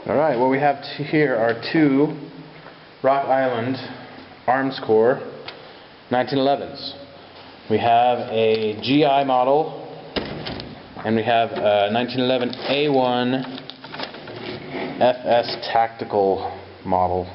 Alright, what we have here are two Rock Island Armscor 1911s. We have a GI model and we have a 1911 A1 FS Tactical model,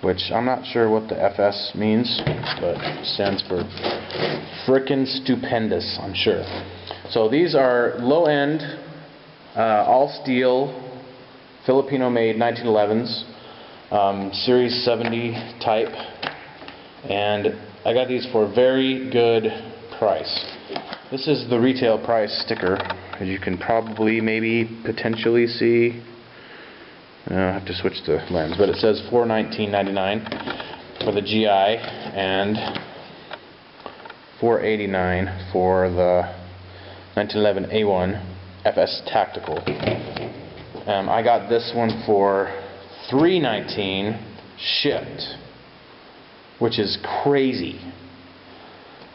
which I'm not sure what the FS means, but it stands for frickin' stupendous, I'm sure. So these are low-end, all-steel, Filipino-made 1911s, Series 70 type, and I got these for a very good price. This is the retail price sticker, as you can probably potentially see. I'll have to switch the lens, but it says $419.99 for the GI and $489 for the 1911 A1 FS Tactical. I got this one for $319 shipped, which is crazy,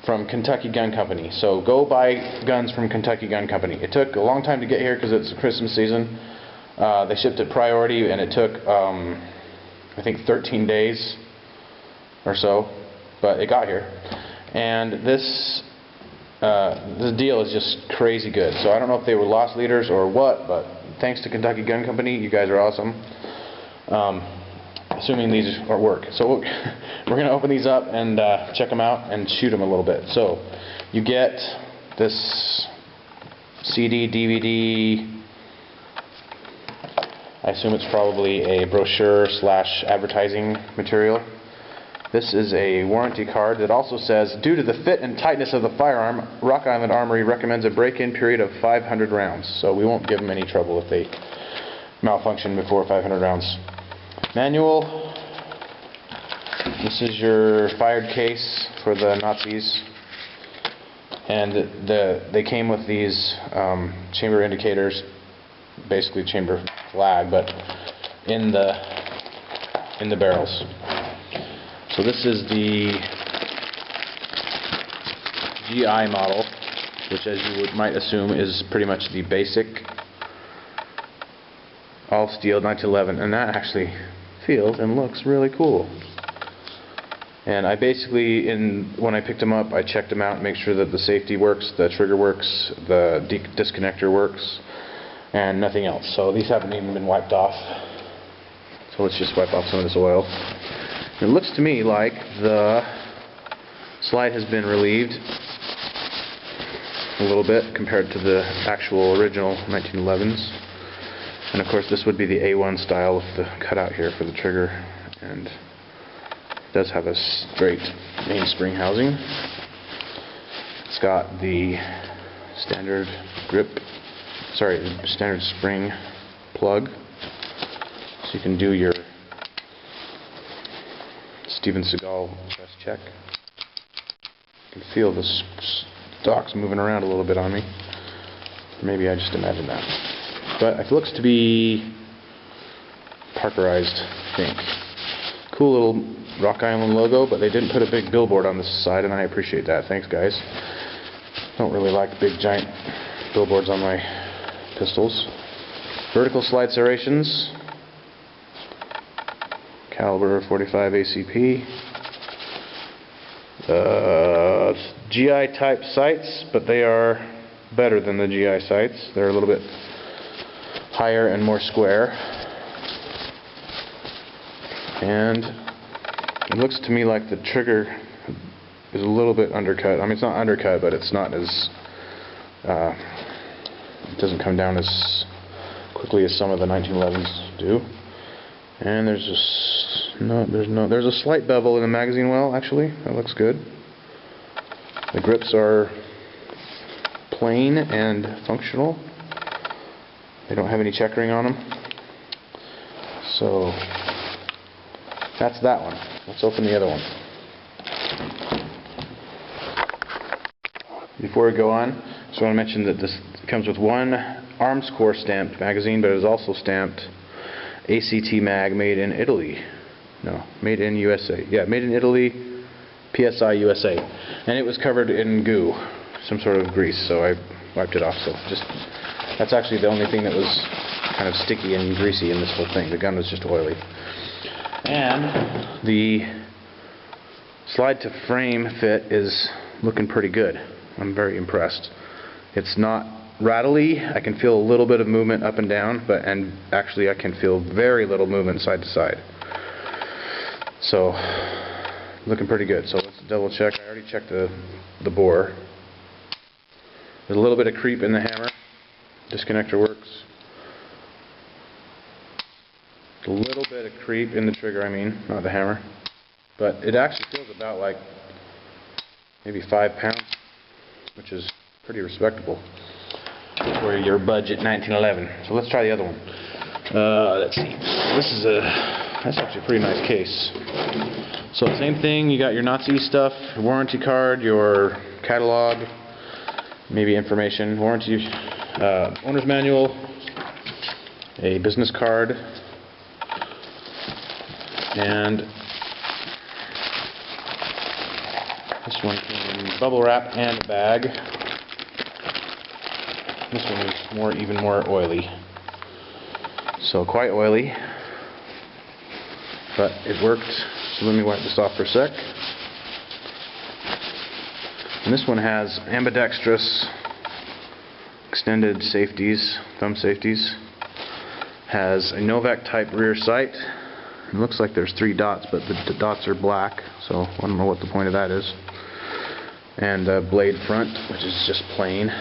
from Kentucky Gun Company. So go buy guns from Kentucky Gun Company. It took a long time to get here because it's Christmas season. They shipped it priority, and it took I think 13 days or so, but it got here. And this deal is just crazy good. So I don't know if they were lost leaders or what, but thanks to Kentucky Gun Company, you guys are awesome. Assuming these work. So we're going to open these up and check them out and shoot them a little bit. So you get this CD, DVD, I assume it's probably a brochure / advertising material. This is a warranty card that also says, due to the fit and tightness of the firearm, Rock Island Armory recommends a break-in period of 500 rounds. So we won't give them any trouble if they malfunction before 500 rounds. Manual. This is your fired case for the Nazis. And they came with these chamber indicators, basically chamber flag, but in the barrels. So this is the GI model, which, as you might assume, is pretty much the basic all-steel 1911, and that actually feels and looks really cool. And I basically, when I picked them up, I checked them out and make sure that the safety works, the trigger works, the disconnector works, and nothing else. So these haven't even been wiped off. So let's just wipe off some of this oil. It looks to me like the slide has been relieved a little bit compared to the actual original 1911s. And of course this would be the A1 style with the cutout here for the trigger, and it does have a straight mainspring housing. It's got the standard standard spring plug, so you can do your Steven Seagal chest check. You can feel the stocks moving around a little bit on me. Maybe I just imagined that. But it looks to be Parkerized, I think. Cool little Rock Island logo, but they didn't put a big billboard on this side, and I appreciate that. Thanks, guys. Don't really like big giant billboards on my pistols. Vertical slide serrations. Caliber 45 ACP. GI type sights, but they are better than the GI sights. They're a little bit higher and more square. And it looks to me like the trigger is a little bit undercut. I mean, it's not undercut, but it's not as it doesn't come down as quickly as some of the 1911s do. And there's a slight bevel in the magazine well, actually. That looks good. The grips are plain and functional. They don't have any checkering on them. So that's that one. Let's open the other one. Before we go on, I just want to mention that this comes with one Armscor stamped magazine, but it is also stamped ACT mag, made in Italy. No, made in USA. Yeah, made in Italy, PSI USA. And it was covered in goo, some sort of grease, so I wiped it off. So that's actually the only thing that was kind of sticky and greasy in this whole thing. The gun was just oily. And the slide to frame fit is looking pretty good. I'm very impressed. It's not rattly. I can feel a little bit of movement up and down, and actually I can feel very little movement side to side. So looking pretty good. So let's double check. I already checked the bore. There's a little bit of creep in the hammer. Disconnector works. A little bit of creep in the trigger, not the hammer. But it actually feels about like maybe 5 pounds, which is pretty respectable for your budget 1911. So let's try the other one. Let's see. That's actually a pretty nice case. So same thing, you got your Nazi stuff, your warranty card, your catalog, maybe information, warranty, owner's manual, a business card, and this one came in bubble wrap and a bag. This one is even more oily. So quite oily, but it worked. So let me wipe this off for a sec. And this one has ambidextrous extended safeties, thumb safeties. Has a Novak type rear sight. It looks like there's 3 dots, but the dots are black, so I don't know what the point of that is. And a blade front, which is just plain.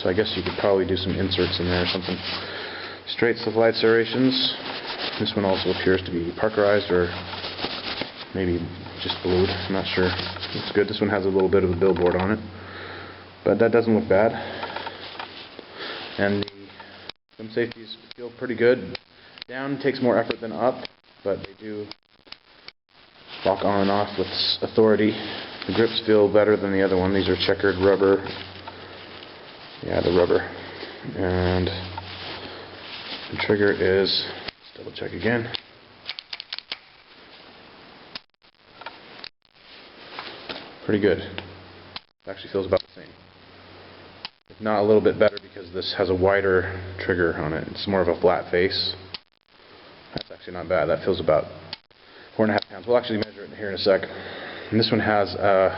So I guess you could probably do some inserts in there or something. Straight slide serrations. This one also appears to be Parkerized or maybe just blued. I'm not sure. It's good. This one has a little bit of a billboard on it, but that doesn't look bad. And the thumb safeties feel pretty good. Down takes more effort than up, but they do lock on and off with authority. The grips feel better than the other one. These are checkered rubber. Yeah, the rubber. And the trigger is, let's double check again. Pretty good. It actually feels about the same. If not a little bit better because this has a wider trigger on it. It's more of a flat face. That's actually not bad. That feels about 4.5 pounds. We'll actually measure it here in a sec. And this one has an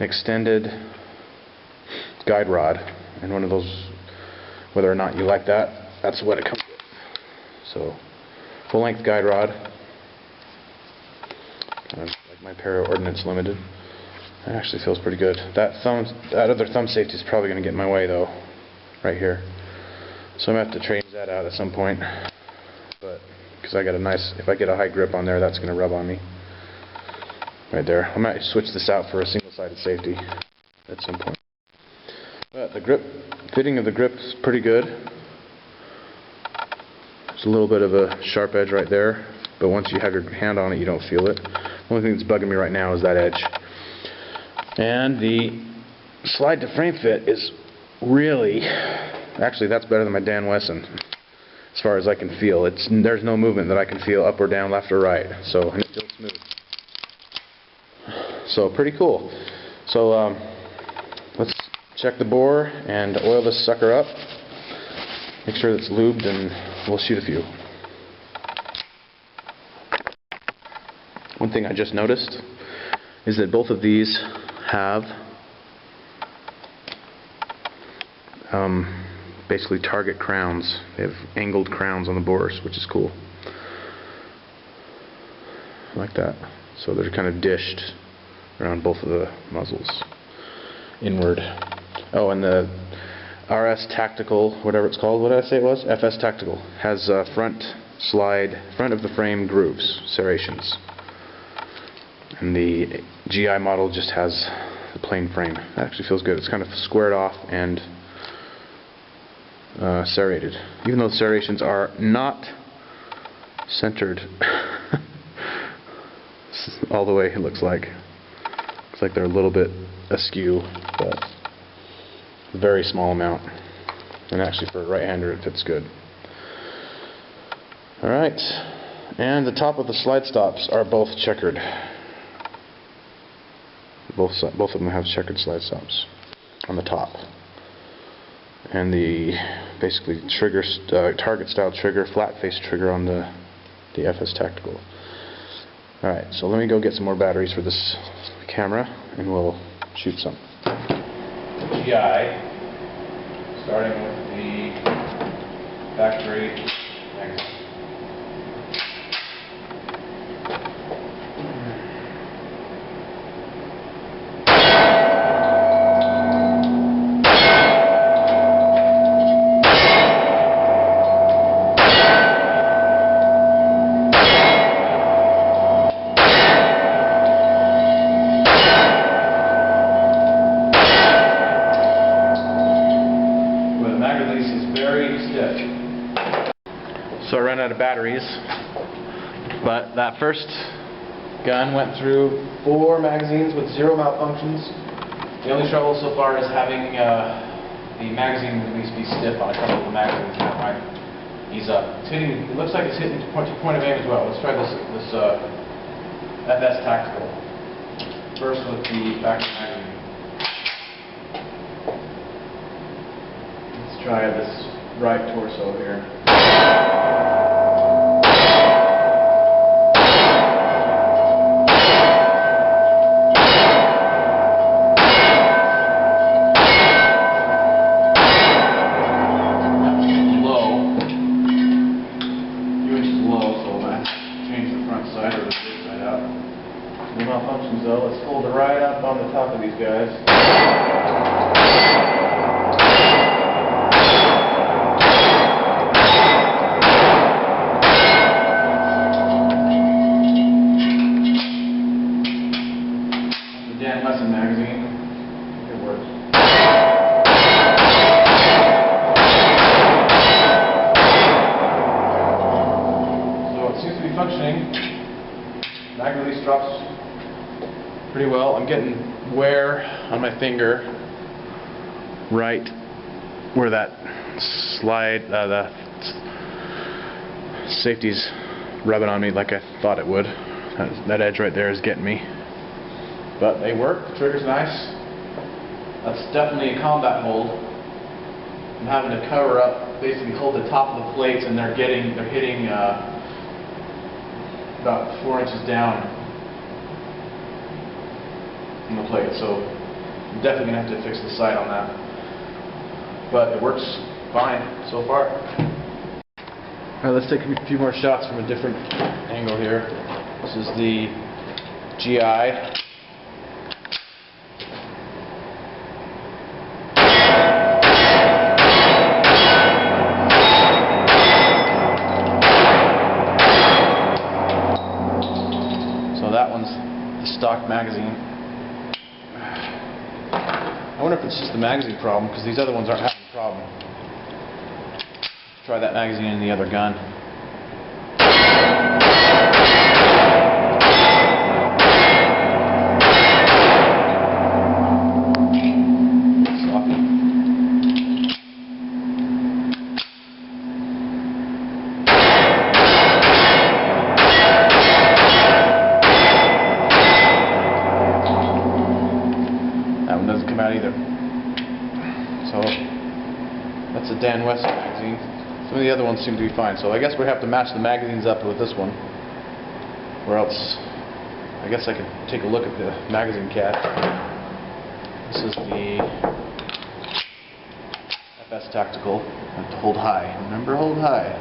extended guide rod, and one of those, whether or not you like that, that's what it comes with. So, full length guide rod, kind of like my Para Ordnance Limited. That actually feels pretty good. That other thumb safety is probably going to get in my way though, right here. So I'm going to have to change that out at some point. But because I got a nice, if I get a high grip on there, that's going to rub on me. Right there. I might switch this out for a single-sided safety at some point. But the grip, fitting of the grip is pretty good. There's a little bit of a sharp edge right there, but once you have your hand on it, you don't feel it. The only thing that's bugging me right now is that edge. And the slide to frame fit is really, actually that's better than my Dan Wesson as far as I can feel. There's no movement that I can feel up or down, left or right, so and it feels smooth. So pretty cool. So let's check the bore and oil this sucker up. Make sure it's lubed, and we'll shoot a few. One thing I just noticed is that both of these have basically target crowns. They have angled crowns on the bores, which is cool. Like that. So they're kind of dished around both of the muzzles, inward. Oh, and the RS Tactical, whatever it's called, what did I say it was? FS Tactical, has front of the frame grooves, serrations. And the GI model just has the plain frame. That actually feels good. It's kind of squared off and serrated. Even though the serrations are not centered all the way, it looks like. Looks like they're a little bit askew, but very small amount. And actually for a right-hander it fits good. Alright, and the top of the slide stops are both checkered. Both of them have checkered slide stops on the top. And the basically trigger, target style trigger, flat face trigger on the FS Tactical. Alright, so let me go get some more batteries for this camera and we'll shoot some. GI, starting with the factory magazine. So I ran out of batteries, but that first gun went through 4 magazines with 0 malfunctions. The only trouble so far is having the magazine at least be stiff on a couple of the magazines. That might ease up. It's hitting. It looks like it's hitting point of aim as well. Let's try this FS Tactical. First with the factory magazine. Let's try this right torso here. No malfunctions though. Let's hold it right up on the top of these guys. The Dan Wesson magazine. It works. So it seems to be functioning. Mag release drops pretty well. I'm getting wear on my finger right where that slide, the safety's rubbing on me like I thought it would. That edge right there is getting me. But they work. The trigger's nice. That's definitely a combat hold. I'm having to cover up, basically hold the top of the plates, and they're hitting about 4 inches down from the plate, so I'm definitely going to have to fix the sight on that. But it works fine so far. Alright, let's take a few more shots from a different angle here. This is the GI. That one's the stock magazine. I wonder if it's just the magazine problem, because these other ones aren't having a problem. Let's try that magazine in the other gun. That one doesn't come out either. So that's a Dan Wesson magazine. Some of the other ones seem to be fine. So I guess we have to match the magazines up with this one, or else I guess I could take a look at the magazine cap. This is the FS Tactical. I have to hold high. Remember, hold high.